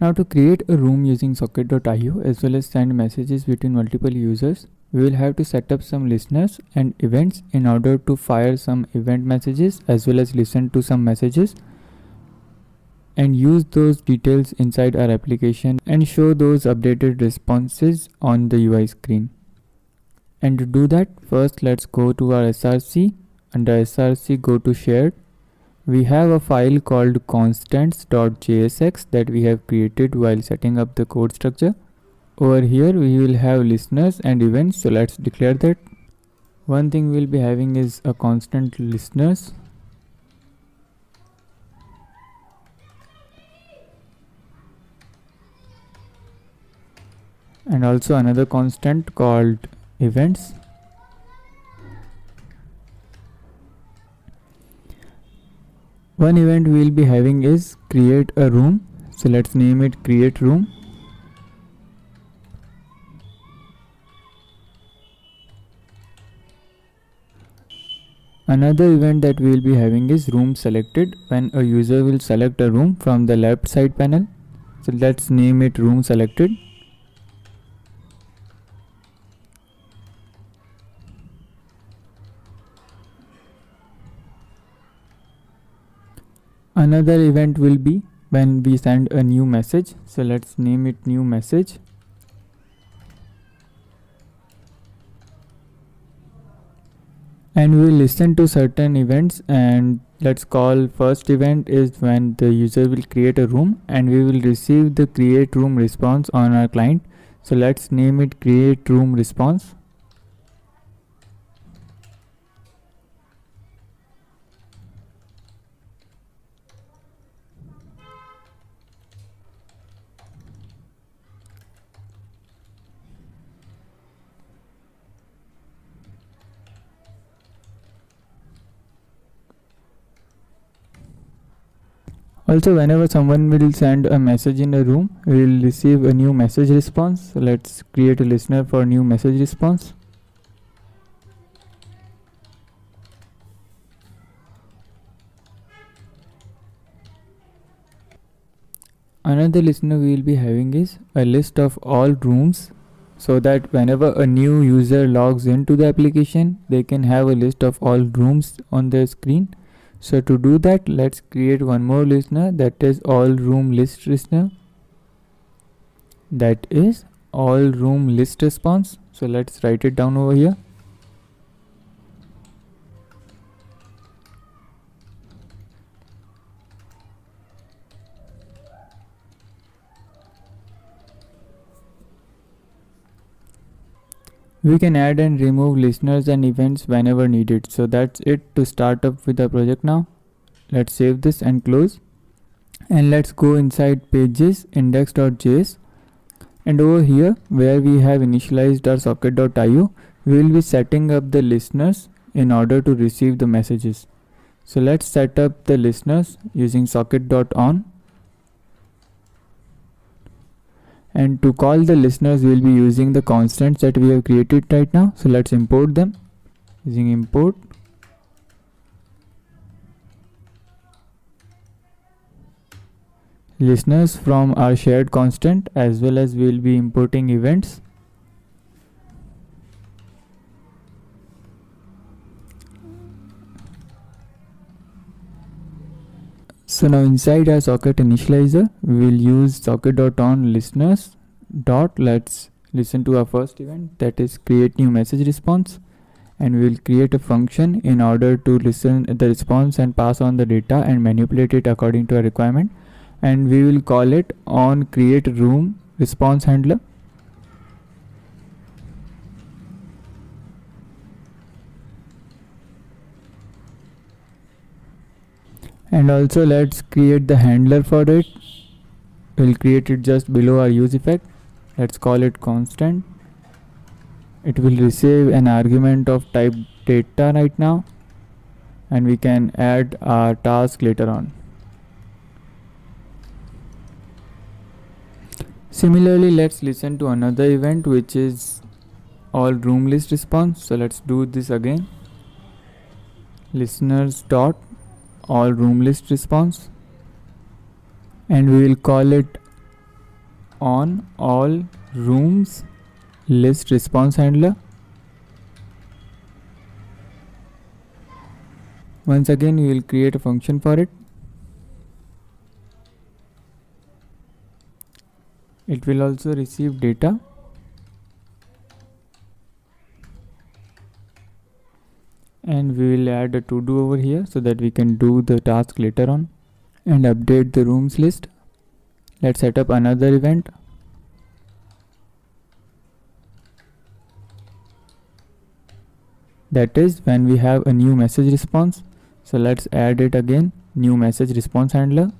Now to create a room using socket.io as well as send messages between multiple users, we will have to set up some listeners and events in order to fire some event messages as well as listen to some messages and use those details inside our application and show those updated responses on the UI screen. And to do that, first let's go to our src. Under src, go to shared. We have a file called constants.jsx that we have created while setting up the code structure. Over here we will have listeners and events, so let's declare that. One thing we'll be having is a constant listeners, and also another constant called events. One event we'll be having is create a room, so let's name it create room. Another event that we will be having is room selected, when a user will select a room from the left side panel, so let's name it room selected. Another event will be when we send a new message, so let's name it new message. And we will listen to certain events, and let's call first event is when the user will create a room and we will receive the create room response on our client, so let's name it create room response. Also, whenever someone will send a message in a room, we will receive a new message response. So let's create a listener for new message response. Another listener we will be having is a list of all rooms, so that whenever a new user logs into the application, they can have a list of all rooms on their screen. So to do that, let's create one more listener, that is all room list listener, that is all room list response. So let's write it down over here. We can add and remove listeners and events whenever needed. So that's it to start up with the project now. Let's save this and close. And let's go inside pages index.js. And over here where we have initialized our socket.io, we will be setting up the listeners in order to receive the messages. So let's set up the listeners using socket.on. And to call the listeners, we'll be using the constants that we have created right now. So let's import them using import. Listeners from our shared constant, as well as we'll be importing events. So now inside our socket initializer, we will use socket.on listeners dot. Let's listen to our first event, that is create new message response, and we will create a function in order to listen the response and pass on the data and manipulate it according to our requirement, and we will call it on create room response handler. And also let's create the handler for it. We'll create it just below our use effect. Let's call it constant. It will receive an argument of type data right now, and we can add our task later on. Similarly, let's listen to another event, which is all room list response. So let's do this again. Listeners dot all room list response, and we will call it on all rooms list response handler. Once again, we will create a function for it. It will also receive data. And we will add a to do over here so that we can do the task later on and update the rooms list. Let's set up another event. That is when we have a new message response. So let's add it again, new message response handler.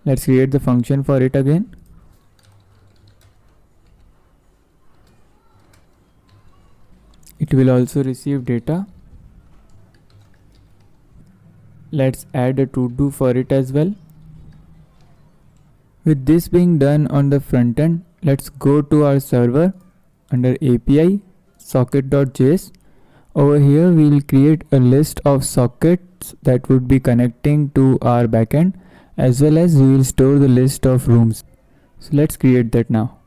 Let's create the function for it again. It will also receive data. Let's add a to do for it as well. With this being done on the front end, let's go to our server under API socket.js. Over here we will create a list of sockets that would be connecting to our backend, as well as we will store the list of rooms. So let's create that now.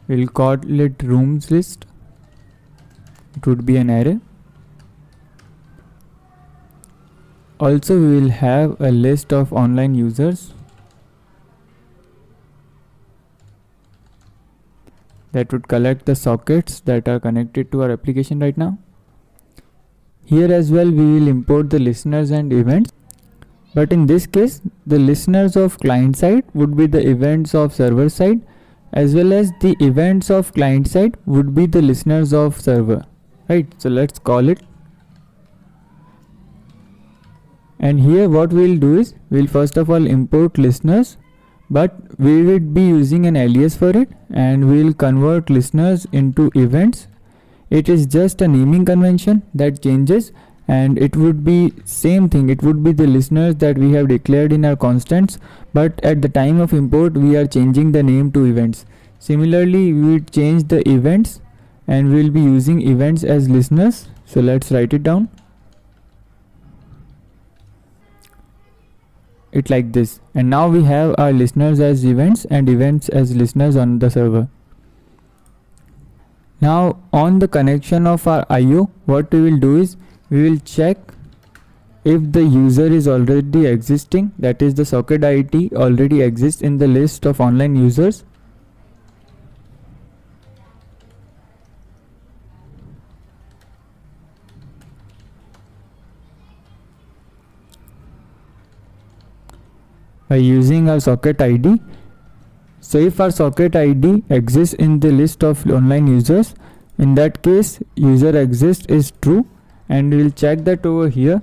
We'll call it rooms list. It would be an array. Also, we will have a list of online users that would collect the sockets that are connected to our application right now. Here as well, we will import the listeners and events. But in this case, the listeners of client side would be the events of server side, as well as the events of client side would be the listeners of server. Right, so let's call it. And here what we will do is, we will first of all import listeners, but we will be using an alias for it, and we will convert listeners into events. It is just a naming convention that changes, and it would be same thing. It would be the listeners that we have declared in our constants, but at the time of import we are changing the name to events. Similarly, we will change the events and we will be using events as listeners. So let's write it down. It like this, and now we have our listeners as events and events as listeners on the server. Now on the connection of our IO, what we will do is, we will check if the user is already existing, that is the socket ID already exists in the list of online users. By using our socket ID. So if our socket ID exists in the list of online users, in that case user exists is true, and we will check that over here.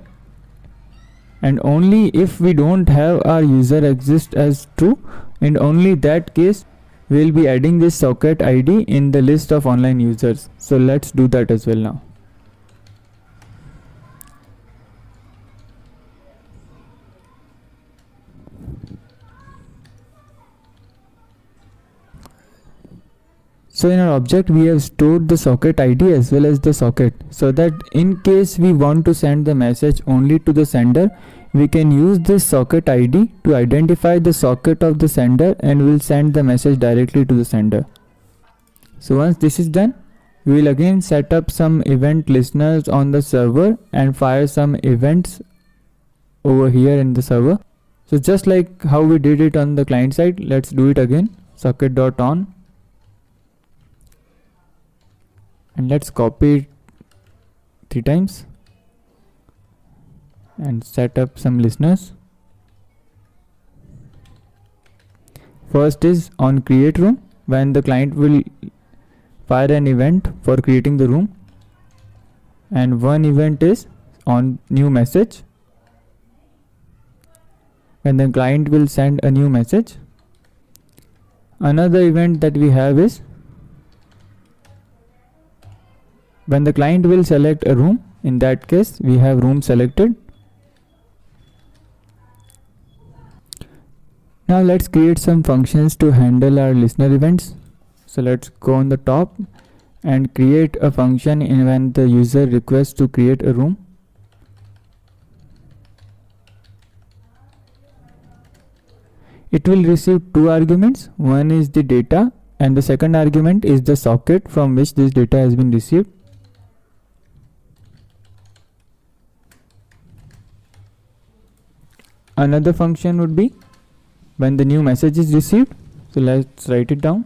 And only if we don't have our user exist as true, in only that case we will be adding this socket ID in the list of online users. So let's do that as well now. So in our object we have stored the socket ID as well as the socket, so that in case we want to send the message only to the sender, we can use this socket ID to identify the socket of the sender, and we'll send the message directly to the sender. So once this is done, we will again set up some event listeners on the server and fire some events over here in the server. So just like how we did it on the client side, let's do it again. Socket.on. And let's copy it 3 times and set up some listeners. First is on create room, when the client will fire an event for creating the room, and one event is on new message, when the client will send a new message. Another event that we have is when the client will select a room. In that case we have room selected. Now let's create some functions to handle our listener events. So let's go on the top and create a function when the user requests to create a room. It will receive two arguments. One is the data and the second argument is the socket from which this data has been received. Another function would be when the new message is received. So let's write it down.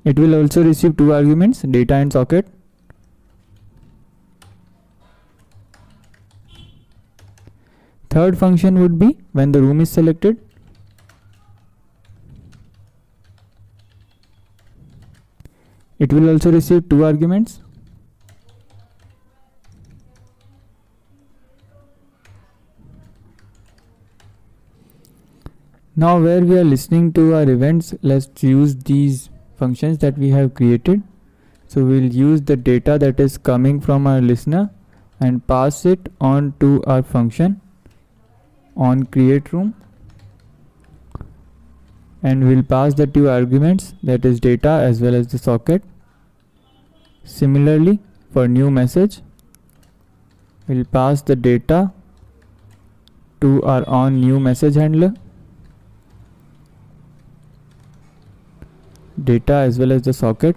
It will also receive two arguments, data and socket. Third function would be when the room is selected. It will also receive two arguments. Now where we are listening to our events, let's use these functions that we have created. So we'll use the data that is coming from our listener and pass it on to our function on create room, and we'll pass the two arguments, that is data as well as the socket. Similarly, for new message, we'll pass the data to our on new message handler, data as well as the socket.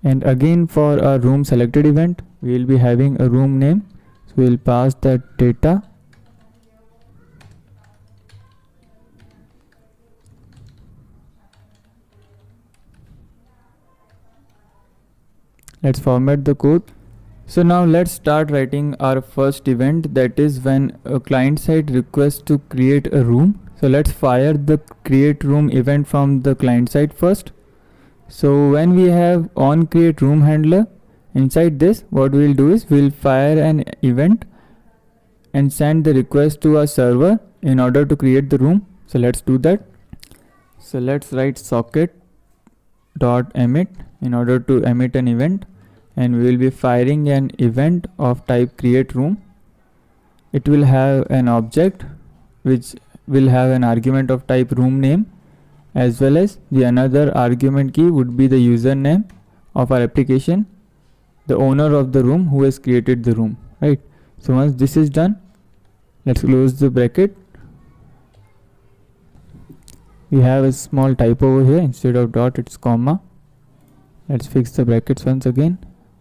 And again for our room selected event, we will be having a room name, so we will pass that data let's format the code. So now let's start writing our first event, that is when a client side requests to create a room. So let's fire the create room event from the client side first. So when we have on create room handler, inside this what we will do is we'll fire an event and send the request to our server in order to create the room. So let's do that. So let's write socket dot emit in order to emit an event, and we will be firing an event of type create room. It will have an object which will have an argument of type room name, as well as the another argument key would be the username of our application, the owner of the room who has created the room, right? So once this is done, let's close the bracket. We have a small typo over here, instead of dot it's comma. Let's fix the brackets once again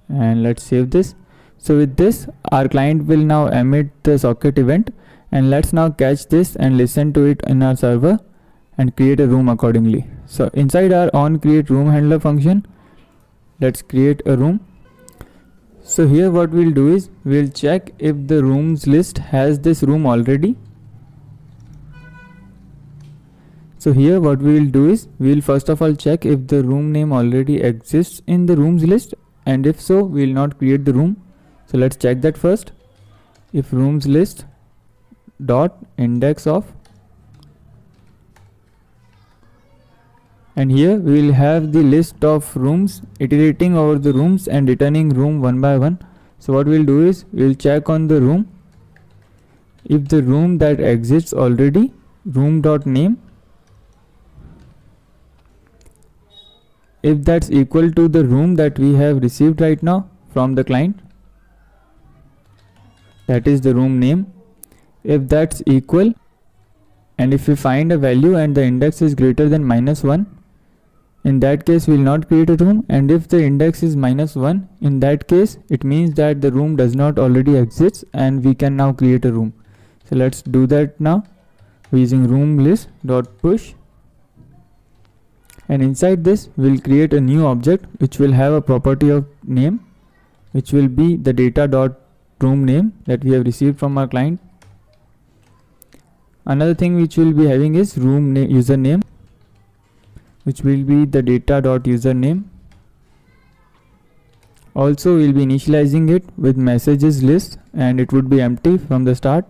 and let's save this. So with this, our client will now emit the socket event, and let's now catch this and listen to it in our server and create a room accordingly. So inside our on create room handler function, let's create a room. So here what we'll do is we'll check if the rooms list has this room already. So here what we will do is we'll first of all check if the room name already exists in the rooms list, and if so, we will not create the room. So let's check that first. If rooms list dot index of, and here we will have the list of rooms, iterating over the rooms and returning room one by one. So what we'll do is we'll check on the room. If the room that exists already, room dot name, if that's equal to the room that we have received right now from the client, that is the room name. If that's equal, and if we find a value and the index is greater than -1, in that case we will not create a room. And if the index is -1, in that case it means that the room does not already exist and we can now create a room. So let's do that now using room list dot push, and inside this we'll create a new object which will have a property of name, which will be the data dot room name that we have received from our client. Another thing which we'll be having is room username, which will be the data dot username. Also we'll be initializing it with messages list, and it would be empty from the start.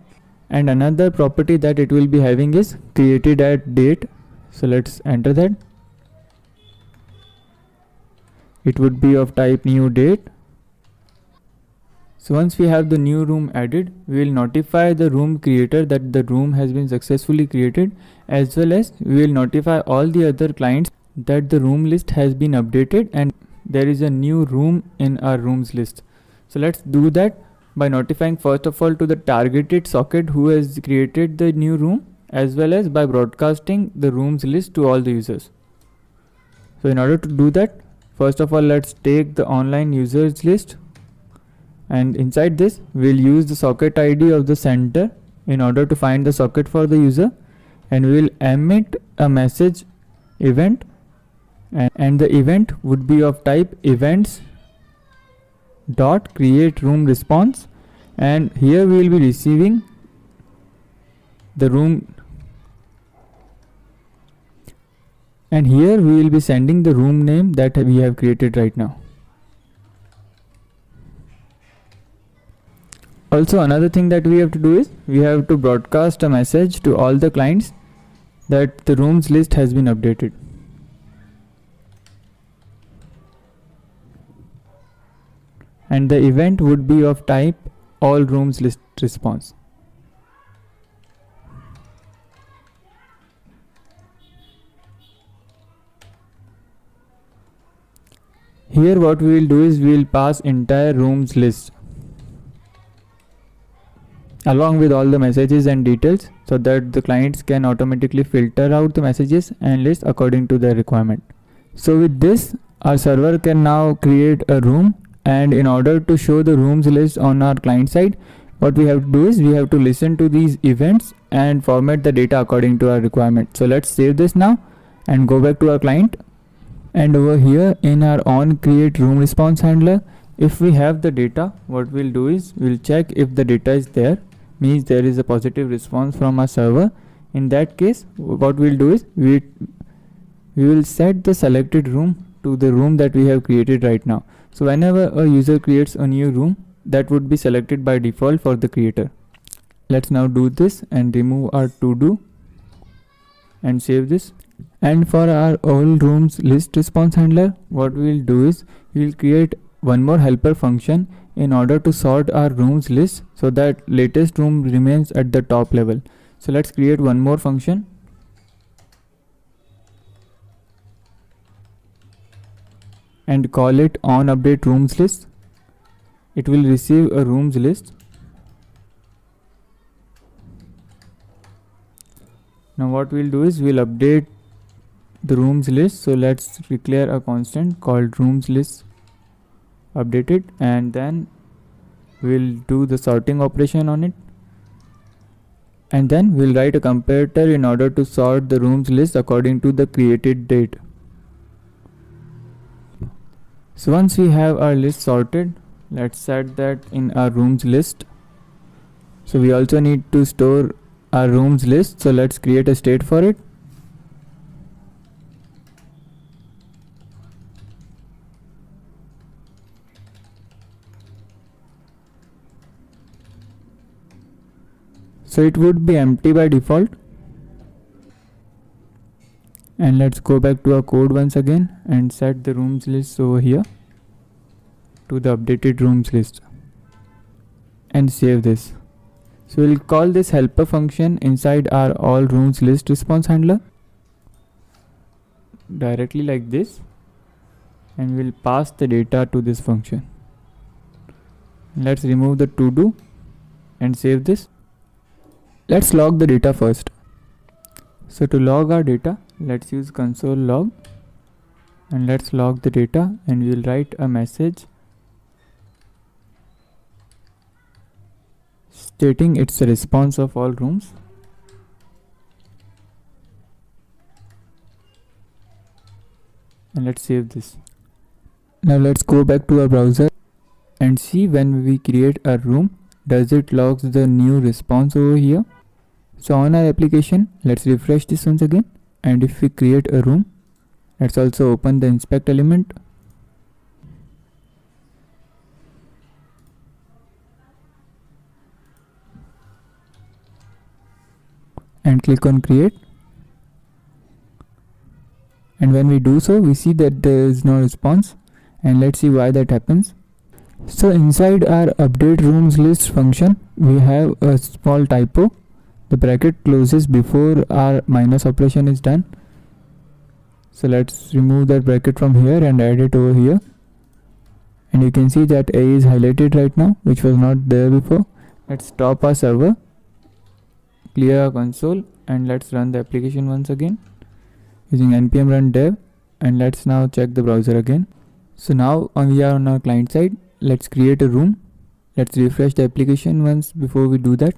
And another property that it will be having is created at date. So let's enter that. It would be of type new date. So once we have the new room added, we will notify the room creator that the room has been successfully created, as well as we will notify all the other clients that the room list has been updated and there is a new room in our rooms list. So let's do that by notifying first of all to the targeted socket who has created the new room, as well as by broadcasting the rooms list to all the users. So in order to do that, first of all, let's take the online users list, and inside this we'll use the socket ID of the center in order to find the socket for the user, and we will emit a message event, and the event would be of type events dot create room response, and here we will be receiving the room, and here we will be sending the room name that we have created right now. Also, another thing that we have to do is we have to broadcast a message to all the clients that the rooms list has been updated. And the event would be of type all rooms list response. Here what we will do is we will pass entire rooms list along with all the messages and details, so that the clients can automatically filter out the messages and list according to their requirement. So with this, our server can now create a room, and in order to show the rooms list on our client side, what we have to do is we have to listen to these events and format the data according to our requirement. So let's save this now and go back to our client, and over here in our on create room response handler, if we have the data, what we'll do is we'll check if the data is there, means there is a positive response from our server. In that case, what we'll do is we will set the selected room to the room that we have created right now. So whenever a user creates a new room, that would be selected by default for the creator. Let's now do this and remove our to do and save this. And for our all rooms list response handler, what we'll do is we'll create one more helper function in order to sort our rooms list so that latest room remains at the top level. So let's create one more function, and call it on update rooms list. It will receive a rooms list. Now what we'll do is we'll update the rooms list. So let's declare a constant called rooms list updated, and then we'll do the sorting operation on it, and then we'll write a comparator in order to sort the rooms list according to the created date. So once we have our list sorted, let's set that in our rooms list. So we also need to store our rooms list, so let's create a state for it. So it would be empty by default. And let's go back to our code once again and set the rooms list over here to the updated rooms list and save this. So we'll call this helper function inside our all rooms list response handler directly like this, and we'll pass the data to this function. Let's remove the to do and save this. Let's log the data first. So to log our data, let's use console log, and let's log the data, and we'll write a message stating it's a response of all rooms. And let's save this. Now let's go back to our browser and see when we create a room, does it logs the new response over here. So on our application, let's refresh this once again, and if we create a room, let's also open the inspect element and click on create. And when we do so, we see that there is no response, and let's see why that happens. So inside our update rooms list function, we have a small typo. The bracket closes before our minus operation is done. So let's remove that bracket from here and add it over here. And you can see that A is highlighted right now, which was not there before. Let's stop our server, clear our console, and let's run the application once again using npm run dev, and let's now check the browser again. So now we are on our client side. Let's create a room. Let's refresh the application once before we do that.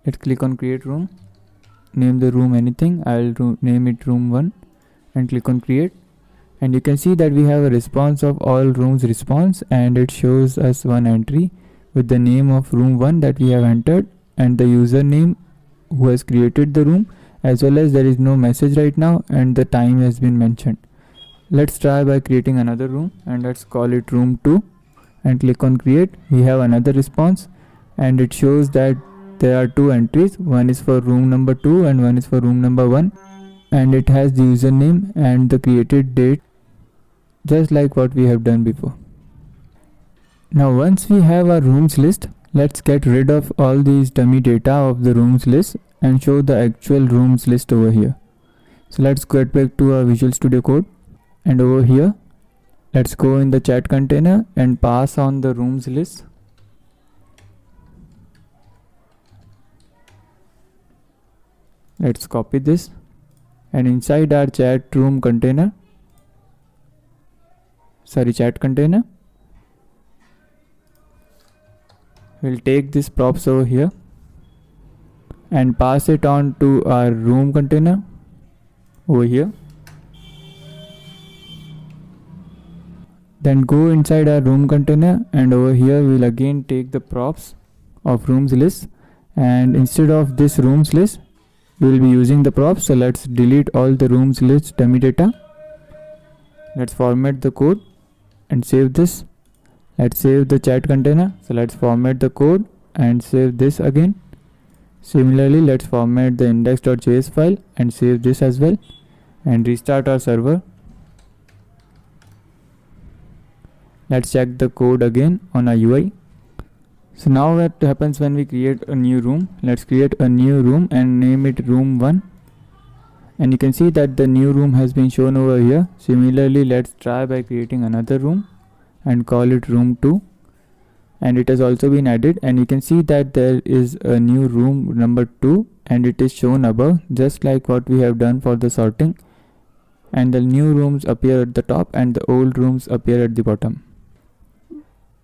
Let's click on create room, name the room anything. I'll name it room 1 and click on create. And you can see that we have a response of all rooms response, and it shows us one entry with the name of room 1 that we have entered and the username who has created the room, as well as there is no message right now and the time has been mentioned. Let's try by creating another room, and let's call it room 2 and click on create. We have another response and it shows that there are 2 entries. One is for room number 2 and one is for room number 1, and it has the username and the created date, just like what we have done before. Now once we have our rooms list, let's get rid of all these dummy data of the rooms list and show the actual rooms list over here. So let's get back to our Visual Studio Code, and over here let's go in the chat container and pass on the rooms list. Let's copy this, and inside our chat container, we'll take this props over here and pass it on to our room container over here. Then go inside our room container, and over here we'll again take the props of rooms list, and instead of this rooms list we will be using the props. So let's delete all the rooms list dummy data. Let's format the code and save this. Let's save the chat container. So let's format the code and save this again. Similarly, let's format the index.js file and save this as well, and restart our server. Let's check the code again on our UI. So now what happens when we create a new room? Let's create a new room and name it room 1, and you can see that the new room has been shown over here. Similarly, let's try by creating another room and call it room 2, and it has also been added, and you can see that there is a new room number 2 and it is shown above, just like what we have done for the sorting, and the new rooms appear at the top and the old rooms appear at the bottom.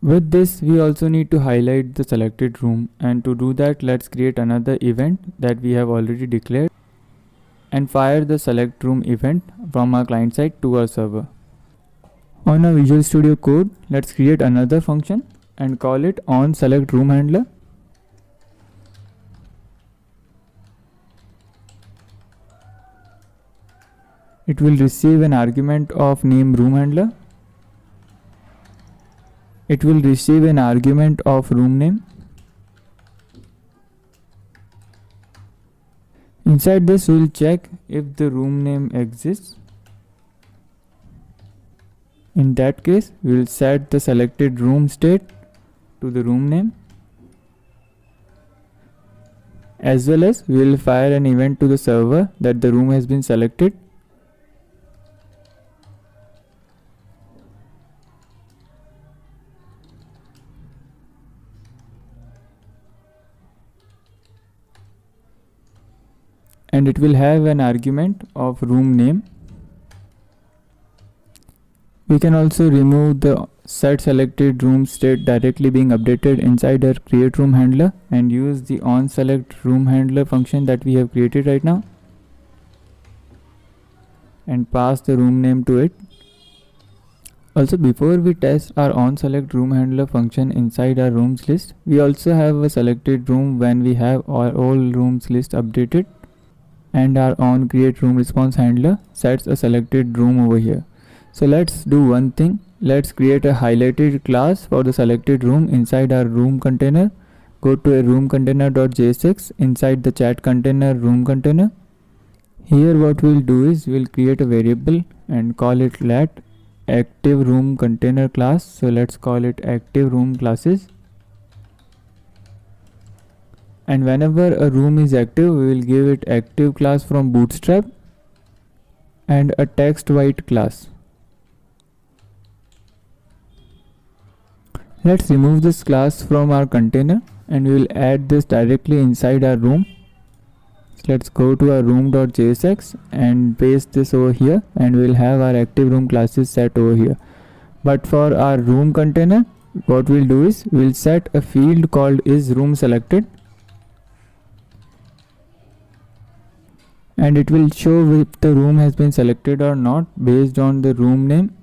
With this, we also need to highlight the selected room, and to do that let's create another event that we have already declared and fire the select room event from our client side to our server. On our Visual Studio Code, let's create another function and call it onSelectRoomHandler. It will receive an argument of name roomHandler. It will receive an argument of room name. Inside this, we'll check if the room name exists. In that case, we will set the selected room state to the room name, as well as we will fire an event to the server that the room has been selected. And it will have an argument of room name. We can also remove the set selected room state directly being updated inside our create room handler and use the onSelect room handler function that we have created right now and pass the room name to it. Also, before we test our onSelect room handler function inside our rooms list, we also have a selected room when we have our all rooms list updated, and our onCreateRoomResponse handler sets a selected room over here. So let's do one thing. Let's create a highlighted class for the selected room inside our room container. Go to a room container.jsx inside the chat container room container. Here what we'll do is we'll create a variable and call it let active room container class. So let's call it active room classes. And whenever a room is active, we will give it active class from bootstrap and a text white class. Let's remove this class from our container and we will add this directly inside our room. So let's go to our room.jsx and paste this over here, and we'll have our active room classes set over here. But for our room container, what we'll do is we'll set a field called is room selected, and it will show if the room has been selected or not based on the room name.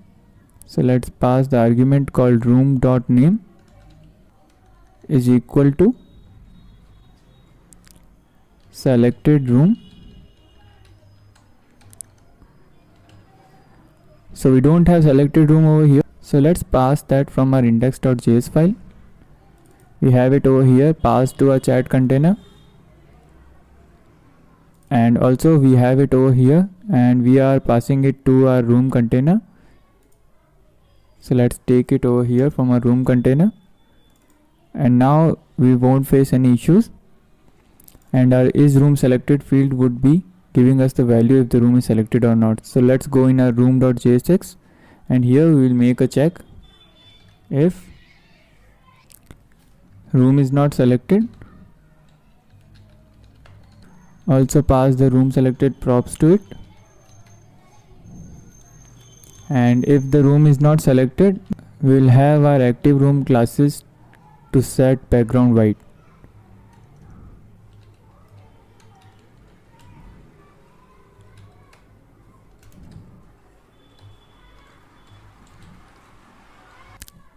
So let's pass the argument called room.name is equal to selected room. So we don't have selected room over here, so let's pass that from our index.js file. We have it over here passed to our chat container, and also we have it over here and we are passing it to our room container. So let's take it over here from our room container, and now we won't face any issues, and our is room selected field would be giving us the value if the room is selected or not. So let's go in our room.jsx, and here we will make a check. If room is not selected, also pass the room selected props to it, and if the room is not selected, we will have our active room classes to set background white.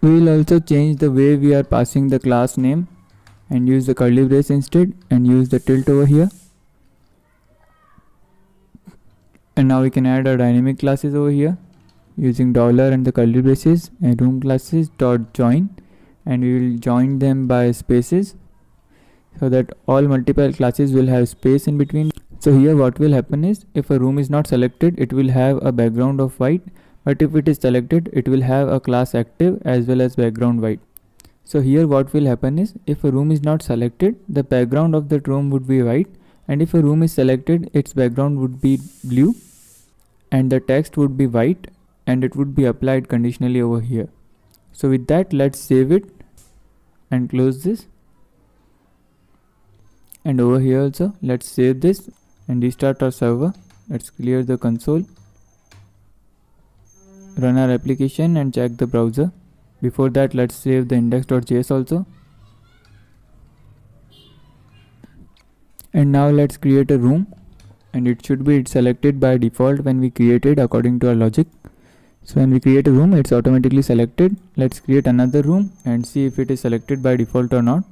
We will also change the way we are passing the class name and use the curly brace instead and use the tilt over here. And now we can add our dynamic classes over here using dollar and the curly braces and room classes dot join, and we will join them by spaces so that all multiple classes will have space in between. So here what will happen is, if a room is not selected, it will have a background of white, but if it is selected, it will have a class active as well as background white. So here what will happen is, if a room is not selected, the background of that room would be white, and if a room is selected, its background would be blue and the text would be white, and it would be applied conditionally over here. So with that, let's save it and close this, and over here also let's save this and restart our server. Let's clear the console, run our application and check the browser. Before that, let's save the index.js also, and now let's create a room, and it should be selected by default when we create it according to our logic. So when we create a room, it's automatically selected. Let's create another room and see if it is selected by default or not.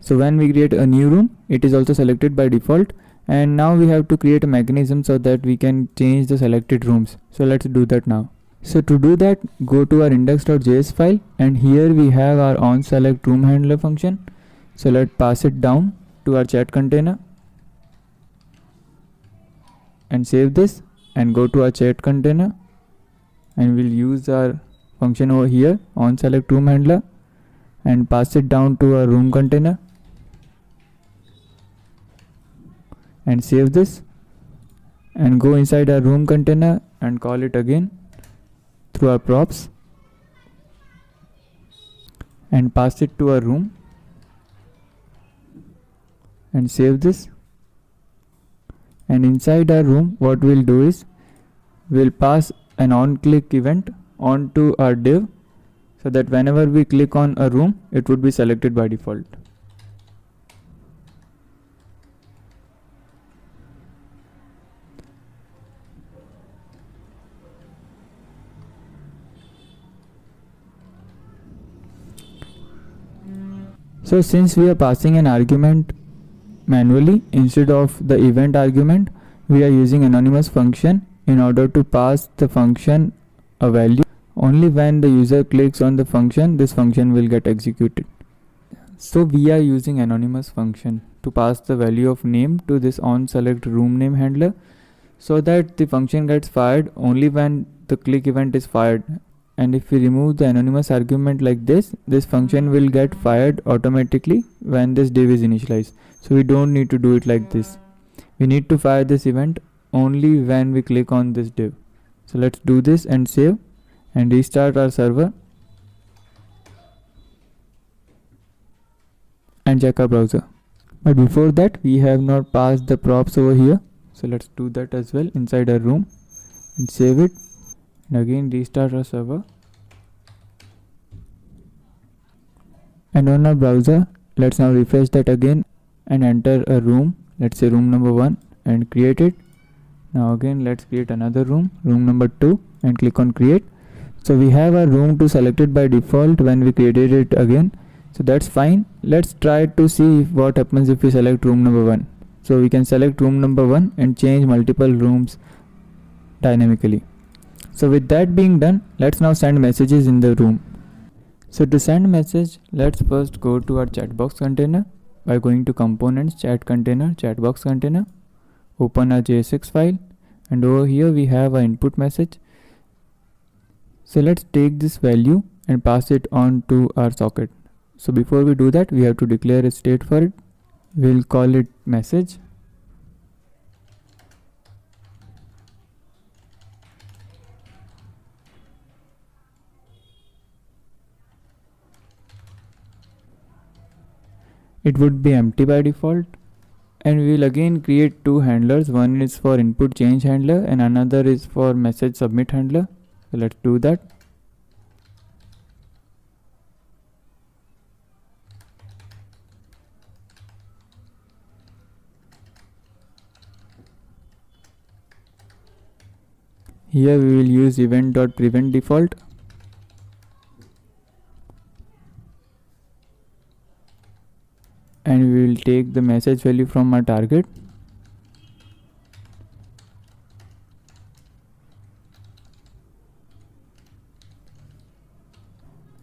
So when we create a new room, it is also selected by default, and now we have to create a mechanism so that we can change the selected rooms. So let's do that now. So to do that, go to our index.js file, and here we have our onSelectRoomHandler function. So let's pass it down to our chat container and save this, and go to our chat container, and we'll use our function over here onSelectRoomHandler and pass it down to our room container and save this, and go inside our room container and call it again through our props and pass it to our room and save this. And inside our room, what we'll do is we'll pass an on-click event onto our div so that whenever we click on a room, it would be selected by default. So since we are passing an argument manually instead of the event argument, we are using anonymous function in order to pass the function a value. Only when the user clicks on the function, this function will get executed. So we are using anonymous function to pass the value of name to this onSelectRoomName handler. so that the function gets fired only when the click event is fired. And if we remove the anonymous argument like this function will get fired automatically when this div is initialized. So we don't need to do it like this. We need to fire this event only when we click on this div. So let's do this and save and restart our server and check our browser. But before that, we have not passed the props over here. So let's do that as well inside our room and save it. And again restart our server. And on our browser, let's now refresh that again and enter a room. Let's say room number 1 and create it. Now again let's create another room number 2, and click on create. So we have our room 2 selected by default when we created it again. So that's fine. Let's try to see what happens if we select room number 1. So we can select room number 1 and change multiple rooms dynamically. So with that being done, let's now send messages in the room. So to send message, let's first go to our chatbox container by going to components, chat container, chatbox container, open our JSX file, and over here we have our input message. So let's take this value and pass it on to our socket. So before we do that, we have to declare a state for it. We'll call it message. It would be empty by default. And we will again create two handlers. One is for input change handler and another is for message submit handler. So let's do that. Here we will use event.prevent default. And we will take the message value from our target.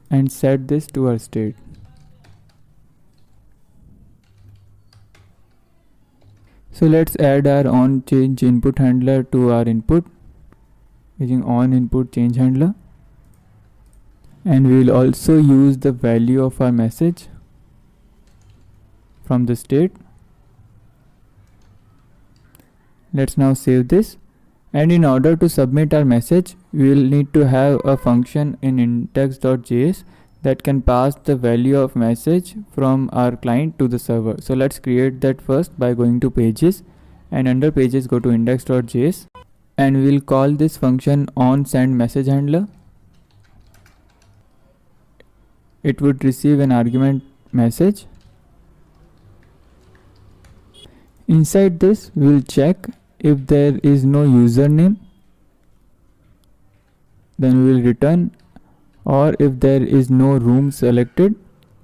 And set this to our state. So let's add our on change input handler to our input using on input change handler. And we will also use the value of our message from the state. Let's now save this. And in order to submit our message, we will need to have a function in index.js that can pass the value of message from our client to the server. So let's create that first by going to pages, and under pages go to index.js, and we'll call this function on send message handler. It would receive an argument message. Inside this, we will check if there is no username, then we will return, or if there is no room selected,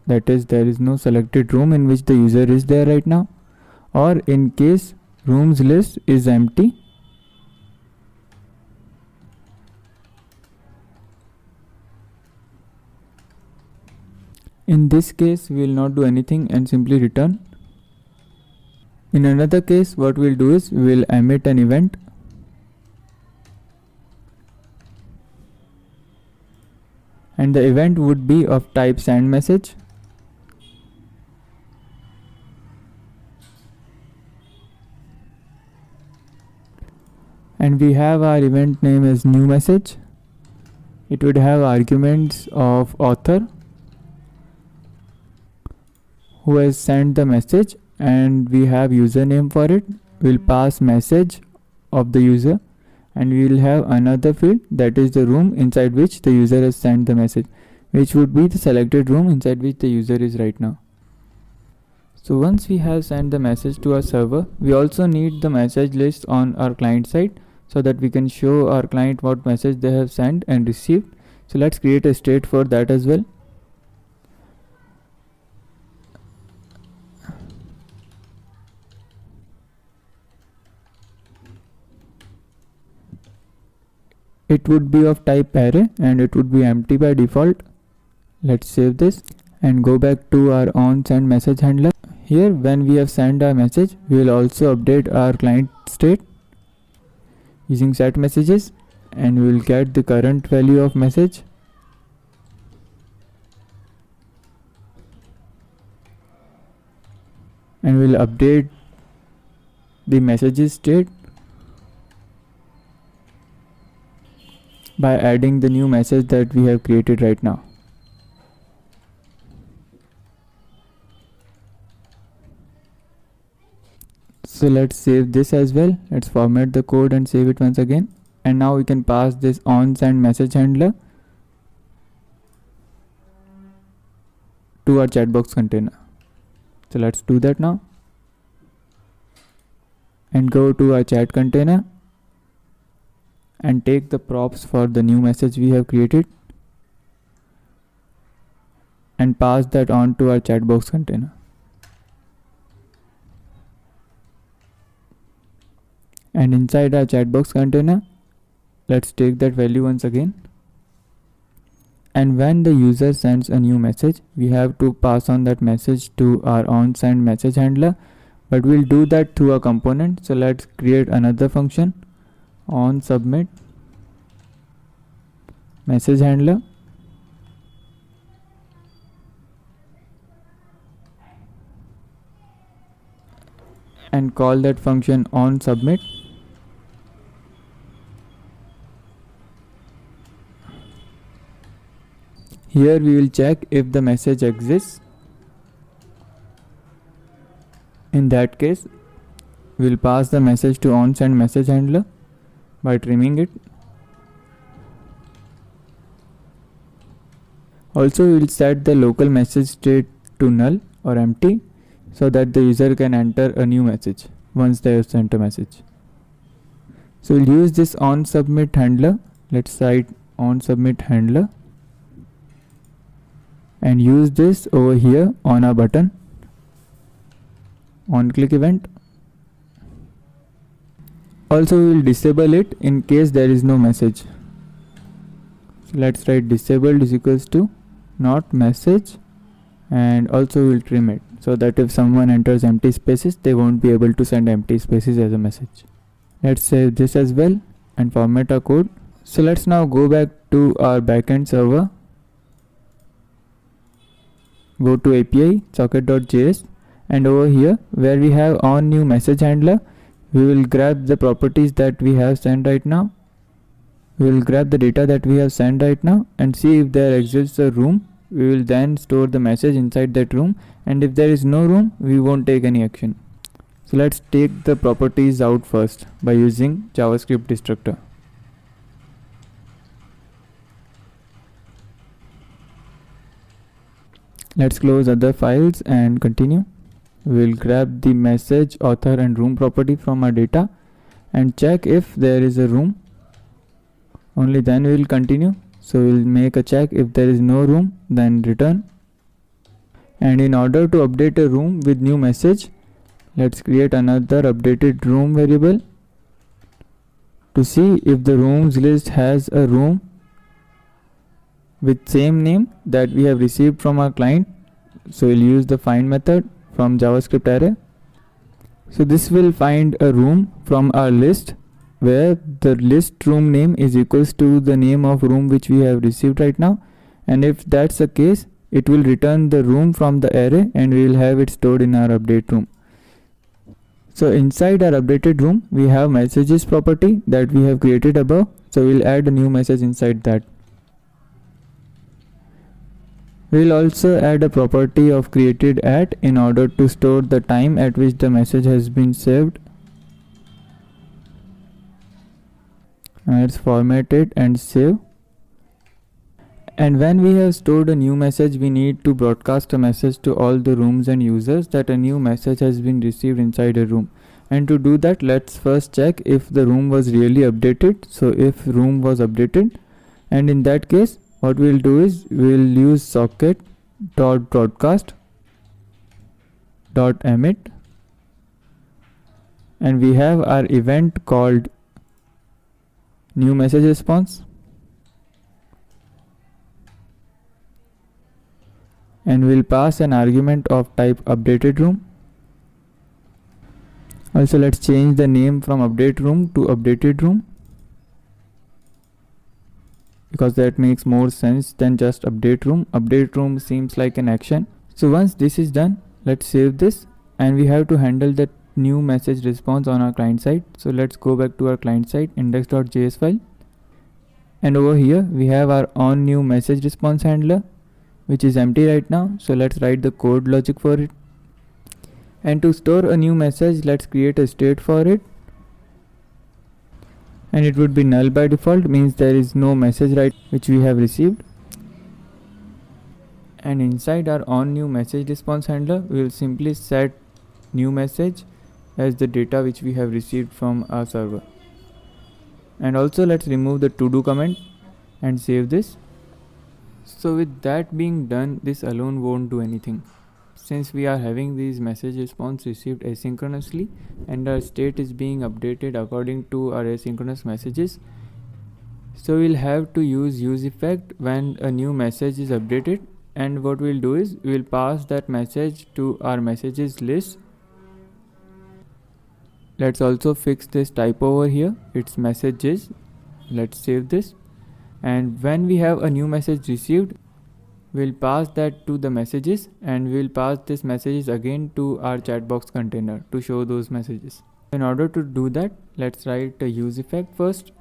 that is there is no selected room in which the user is there right now, or in case rooms list is empty. In this case, we will not do anything and simply return. In another case, what we'll do is we will emit an event. And the event would be of type send message. And we have our event name as new message. It would have arguments of author who has sent the message, and we have username for it. We'll pass message of the user, and we will have another field that is the room inside which the user has sent the message, which would be the selected room inside which the user is right now. So once we have sent the message to our server, we also need the message list on our client side so that we can show our client what message they have sent and received. So let's create a state for that as well. It would be of type array and it would be empty by default. Let's save this and go back to our on send message handler. Here when we have sent our message, we will also update our client state. using set messages, and we will get the current value of message. And we'll update the messages state by adding the new message that we have created right now. So let's save this as well. Let's format the code and save it once again. And now we can pass this onSend message handler to our chatbox container. So let's do that now. And go to our chat container and take the props for the new message we have created and pass that on to our chatbox container. And inside our chatbox container, let's take that value once again. And when the user sends a new message, we have to pass on that message to our onSend message handler, but we'll do that through a component. So let's create another function, onSubmit message handler, and call that function onSubmit. Here we will check if the message exists. In that case, we'll pass the message to onSend message handler by trimming it. Also, we'll set the local message state to null or empty so that the user can enter a new message once they have sent a message. So we'll use this onSubmit handler. Let's write onSubmit handler and use this over here on our button, on click event. Also, we will disable it in case there is no message. So let's write disabled is equals to not message, and also we'll trim it so that if someone enters empty spaces, they won't be able to send empty spaces as a message. Let's save this as well and format our code. So let's now go back to our backend server. Go to API socket.js, and over here where we have on new message handler, we will grab the properties that we have sent right now. We will grab the data that we have sent right now and see if there exists a room. We will then store the message inside that room, and if there is no room, we won't take any action. So let's take the properties out first by using JavaScript destructor. Let's close other files and continue. We will grab the message, author and room property from our data and check if there is a room. Only then we will continue. So we will make a check. If there is no room, then return. And in order to update a room with new message, let's create another updated room variable to see if the rooms list has a room with same name that we have received from our client. So we'll use the find method from JavaScript array. So this will find a room from our list where the list room name is equals to the name of room which we have received right now, and if that's the case, it will return the room from the array and we will have it stored in our update room. So inside our updated room, we have messages property that we have created above. So we'll add a new message inside that. We'll also add a property of created at in order to store the time at which the message has been saved. Let's format it and save. And when we have stored a new message, we need to broadcast a message to all the rooms and users that a new message has been received inside a room. And to do that, let's first check if the room was really updated. So if room was updated, and in that case, what we'll do is we'll use socket.broadcast.emit, and we have our event called new message response, and we'll pass an argument of type updated room. Also, let's change the name from update room to updated room. because that makes more sense than just update room. Update room seems like an action. So once this is done, let's save this, and we have to handle that new message response on our client side. So let's go back to our client side index.js file, and over here we have our on new message response handler, which is empty right now. So let's write the code logic for it. And to store a new message, let's create a state for it, and it would be null by default, means there is no message right which we have received. And inside our on new message response handler, we will simply set new message as the data which we have received from our server. And also let's remove the to do comment and save this. So with that being done, this alone won't do anything, since we are having these message response received asynchronously and our state is being updated according to our asynchronous messages. So we'll have to use effect when a new message is updated, and what we'll do is we'll pass that message to our messages list. Let's also fix this typo over here, it's messages. Let's save this, and when we have a new message received, we'll pass that to the messages, and we'll pass this messages again to our chatbox container to show those messages. In order to do that, let's write a use effect first.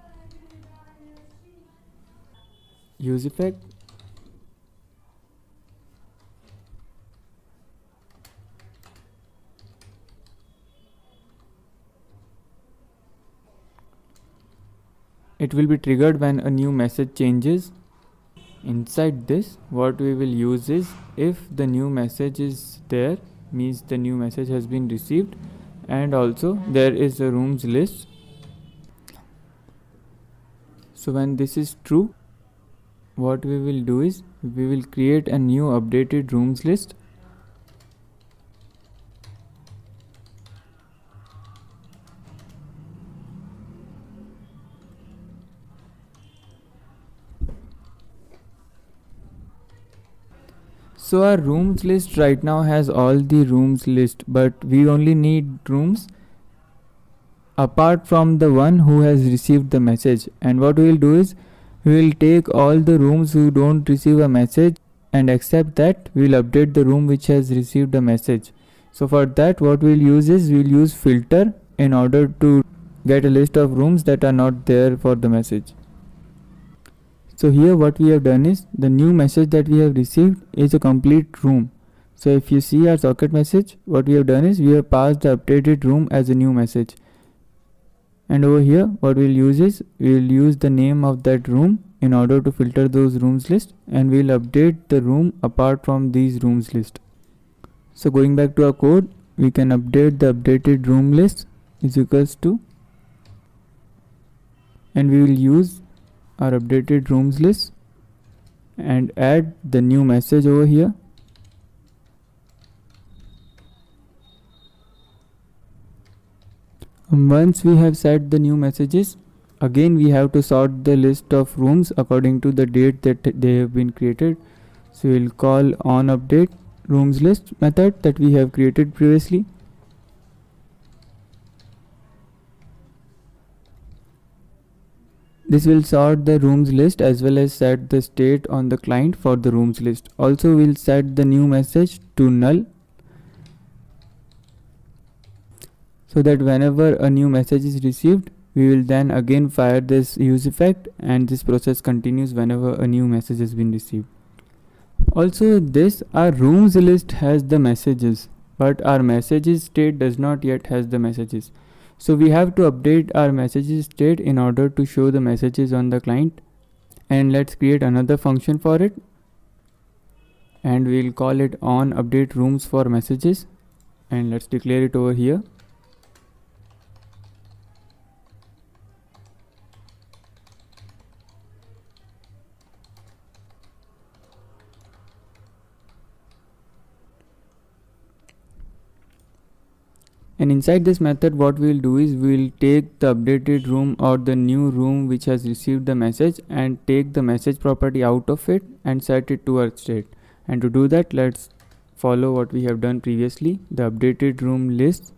Use effect, it will be triggered when a new message changes. Inside this, what we will use is, if the new message is there, means the new message has been received, and also there is a rooms list. So when this is true, what we will do is we will create a new updated rooms list. So our rooms list right now has all the rooms list, but we only need rooms apart from the one who has received the message. And what we will do is we will take all the rooms who don't receive a message, and except that we will update the room which has received a message. So for that, what we will use is we will use filter in order to get a list of rooms that are not there for the message. So here what we have done is, the new message that we have received is a complete room. So if you see our socket message, what we have done is we have passed the updated room as a new message. And over here what we'll use is we will use the name of that room in order to filter those rooms list, and we'll update the room apart from these rooms list. So going back to our code, we can update the updated room list is equals to, and we will use our updated rooms list and add the new message over here. Once we have set the new messages, again we have to sort the list of rooms according to the date that they have been created. So we'll call on update rooms list method that we have created previously. This will sort the rooms list as well as set the state on the client for the rooms list. Also we'll set the new message to null, so that whenever a new message is received, we will then again fire this use effect, and this process continues whenever a new message has been received. Also this, our rooms list has the messages, but our messages state does not yet has the messages. So we have to update our messages state in order to show the messages on the client. And let's create another function for it, and we'll call it on update rooms for messages, and let's declare it over here. And inside this method, what we will do is we will take the updated room or the new room which has received the message and take the message property out of it and set it to our state. And to do that, let's follow what we have done previously, the updated room list.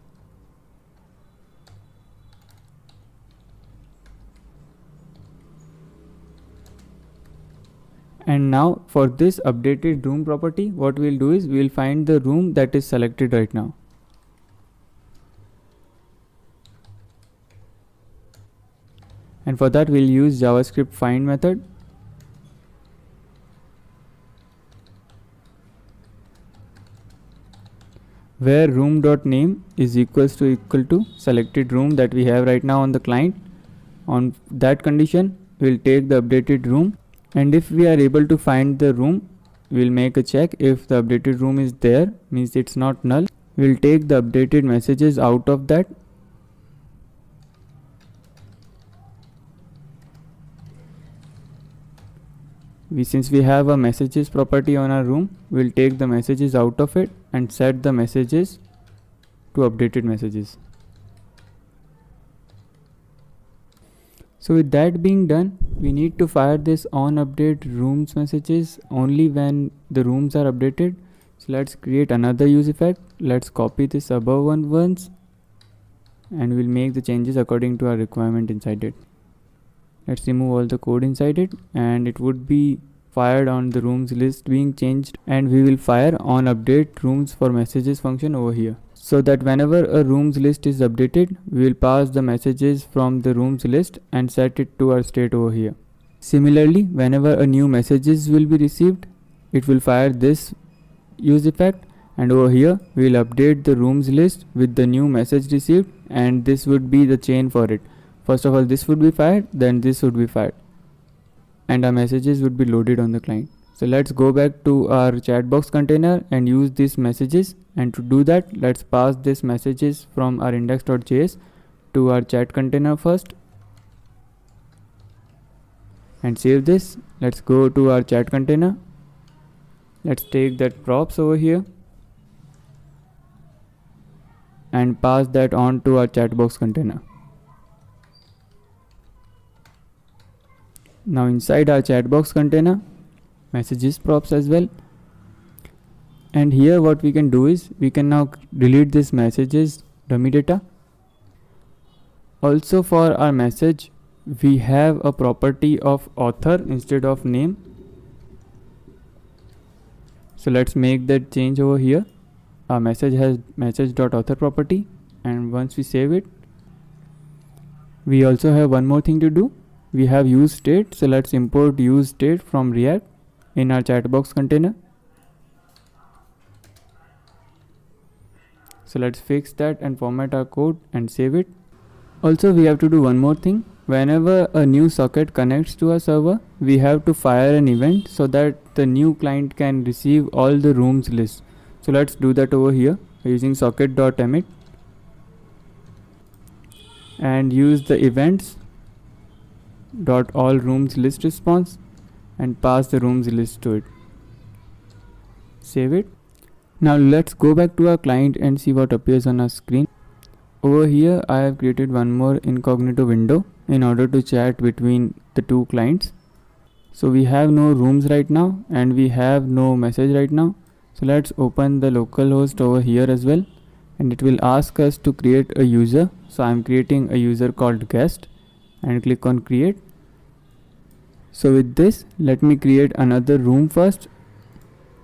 And now for this updated room property, what we'll do is we'll find the room that is selected right now. And for that we'll use JavaScript find method. Where room.name is equal to selected room that we have right now on the client. On that condition, we'll take the updated room, and if we are able to find the room, we'll make a check. If the updated room is there, means it's not null. We'll take the updated messages out of that. Since we have a messages property on our room, we'll take the messages out of it and set the messages to updated messages. So with that being done, we need to fire this on update rooms messages only when the rooms are updated. So let's create another use effect. Let's copy this above one once, and we'll make the changes according to our requirement inside it. Let's remove all the code inside it, and it would be fired on the rooms list being changed, and we will fire on update rooms for messages function over here. So that whenever a rooms list is updated, we will pass the messages from the rooms list and set it to our state over here. Similarly, whenever a new messages will be received, it will fire this use effect, and over here we will update the rooms list with the new message received, and this would be the chain for it. First of all, this would be fired, then this would be fired, and our messages would be loaded on the client. So let's go back to our chat box container and use these messages. And to do that, let's pass these messages from our index.js to our chat container first and save this. Let's go to our chat container. Let's take that props over here and pass that on to our chat box container. Now inside our chat box container, messages props as well. And here what we can do is we can now delete this messages dummy data. Also for our message, we have a property of author instead of name. So let's make that change over here. Our message has message.author property, and once we save it, we also have one more thing to do. We have use state, so let's import use state from React in our chat box container. So let's fix that and format our code and save it. Also, we have to do one more thing. Whenever a new socket connects to a server, we have to fire an event so that the new client can receive all the rooms list. So let's do that over here using socket.emit and use the events dot all rooms list response and pass the rooms list to it. Save it. Now let's go back to our client and see what appears on our screen. Over here I have created one more incognito window in order to chat between the two clients. So we have no rooms right now and we have no message right now. So let's open the localhost over here as well, and it will ask us to create a user. So I'm creating a user called guest and click on create. So with this, let me create another room first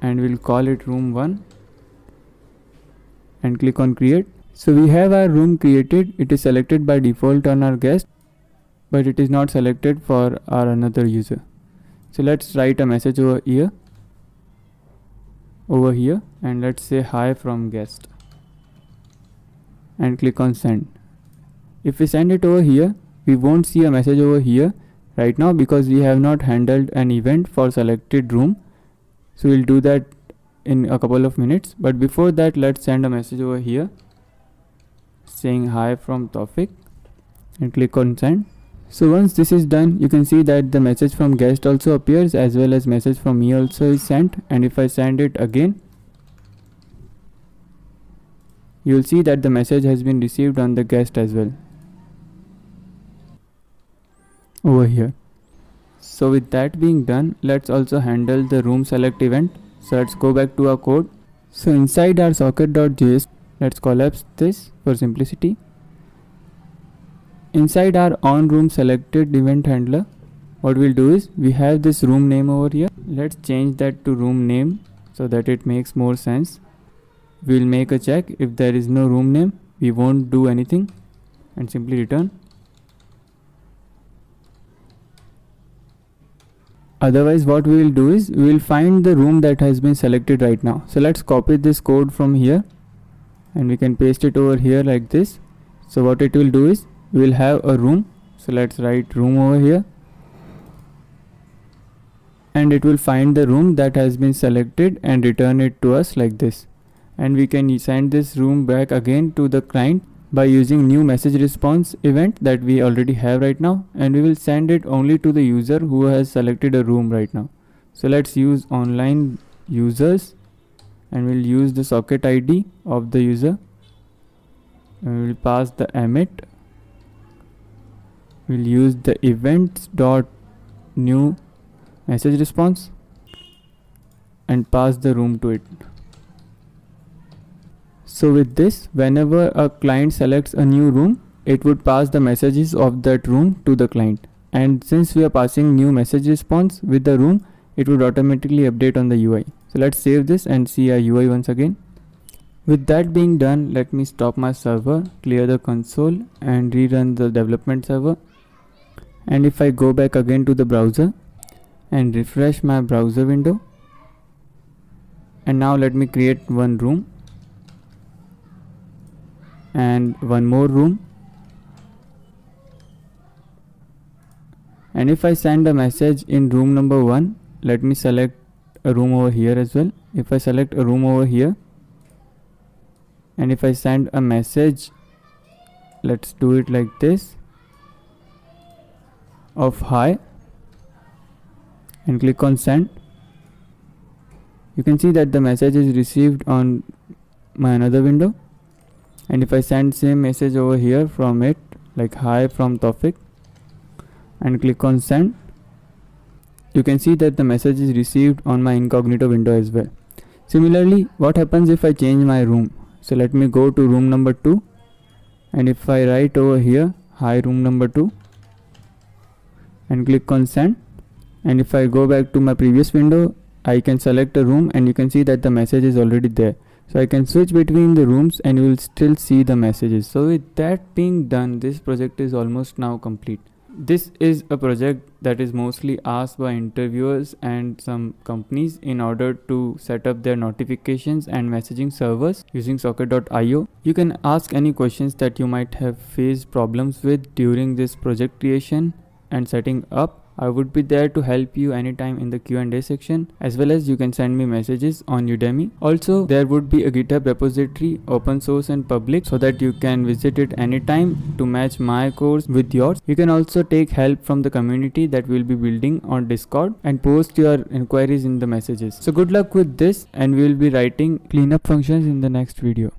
and we'll call it room 1 and click on create. So we have our room created. It is selected by default on our guest, but it is not selected for our another user. So let's write a message over here and let's say hi from guest and click on send. If we send it over here, we won't see a message over here right now because we have not handled an event for selected room. So we'll do that in a couple of minutes, but before that let's send a message over here saying hi from Tawfiq and click on send. So once this is done, you can see that the message from guest also appears as well as message from me also is sent, and if I send it again, you will see that the message has been received on the guest as well over here. So with that being done, let's also handle the room select event. So let's go back to our code. So inside our socket.js, let's collapse this for simplicity. Inside our on room selected event handler, what we'll do is, we have this room name over here. Let's change that to room name so that it makes more sense. We'll make a check. If there is no room name, we won't do anything and simply return. Otherwise, what we will do is, we will find the room that has been selected right now. So let's copy this code from here and we can paste it over here like this. So what it will do is, we will have a room. So let's write room over here, and it will find the room that has been selected and return it to us like this. And we can send this room back again to the client by using new message response event that we already have right now, and we will send it only to the user who has selected a room right now. So let's use online users, and we'll use the socket ID of the user, and we will pass the emit. We'll use the events dot new message response and pass the room to it. So with this, whenever a client selects a new room, it would pass the messages of that room to the client. And since we are passing new message response with the room, it would automatically update on the UI. So let's save this and see our UI once again. With that being done, let me stop my server, clear the console and rerun the development server. And if I go back again to the browser and refresh my browser window, and now let me create one room and one more room, and if I send a message in room number 1, let me select a room over here as well. If I select a room over here, and if I send a message, let's do it like this, of hi, and click on send, you can see that the message is received on my another window. And if I send same message over here from it, like hi from Tawfiq, and click on send, you can see that the message is received on my incognito window as well. Similarly, what happens if I change my room? So let me go to room number 2, and if I write over here hi room number 2 and click on send, and if I go back to my previous window, I can select a room and you can see that the message is already there. So I can switch between the rooms and you will still see the messages. So with that being done, this project is almost now complete. This is a project that is mostly asked by interviewers and some companies in order to set up their notifications and messaging servers using socket.io. You can ask any questions that you might have faced problems with during this project creation and setting up. I would be there to help you anytime in the Q&A section, as well as you can send me messages on Udemy. Also, there would be a GitHub repository, open source and public, so that you can visit it anytime to match my course with yours. You can also take help from the community that we'll be building on Discord and post your inquiries in the messages. So good luck with this, and we'll be writing cleanup functions in the next video.